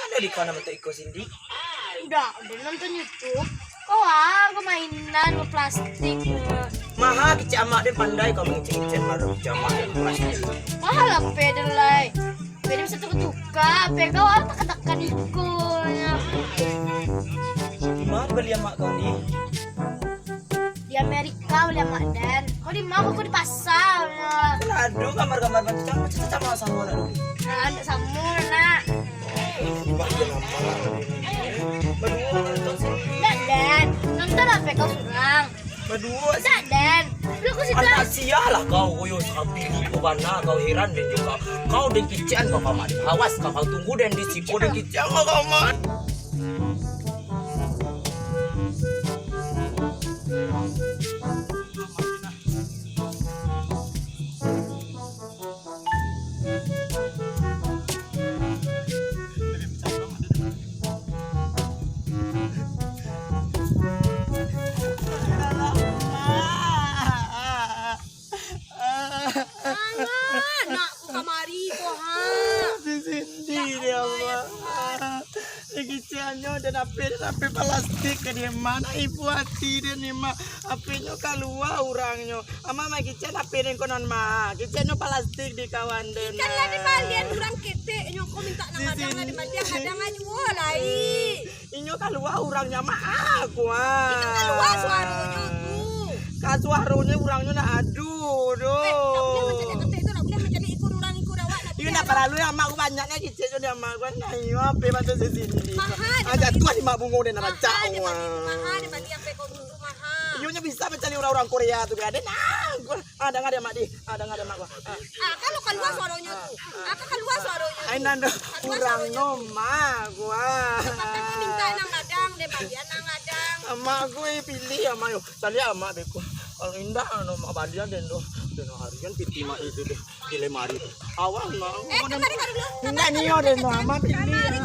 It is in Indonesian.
Ada di kana mata iko Cindy? Udah nonton YouTube. Kemainan ke plastik. Maha kicamak dia pandai kau mengicin baru kicamak dia plastik. Mahal lah pedelai. Pede bisa tukar-tukar. Kau apa katakan ikonnya? Di mana beli mak kau ni? Di Amerika beli sama Dan. Kau di mana? Kau di pasar. Aduh, gambar-gambar batu sama sama nak. Nah, ada samur nak. Di mana dia nama? Berdua nonton sini. Nak Dan, nonton apa kau surang? Berdua sih. Nak Dan, lu aku sih Anak sialah kau koyo sapi di bana kau heran dan juga kau di kician kau kamat. Awas kau tunggu dan di sipo di kician kau kamat. Anakku kamari kok ha. Di sini dia mah. Kiciannya dan api plastik ke dia mana ibu hati dia ni mah apinya keluar orangnya. Ama mah kician api ni konon mah. Kiciannya plastik di kawan den. Kan lah di balian orang ketek nyoko minta nama jangan di balian kadang aja walai. Inyo keluar orangnya mah aku Itu keluar suaranya tuh. Kasuaranya orangnya nak aduh Tak boleh doh. macam ketek tu, tak boleh macam ikut orang ikut awak. Iya nak perlu yang mak banyaknya kicik dia mak gua nayo ape mata sini. Mahal. Ada tuan mak bungo dan raja. Mahal di balian apa kau dulu mahal. Iyonya bisa mencari orang-orang Korea tuh ada ada nggak ada mak di ada nggak ada mak gua. Kalau keluar suaranya tuh. Keluar suaranya. Ai nando kurang noma gua. Kau minta nang ladang di balian nang ladang. Mak gue pilih ya mak yo. Tadi mak beku. Kalau indah no mak balian dan do harian piti mak itu deh di lemari. Awal mak. Kemari kau dulu. Enggak nih yo den mak pilih.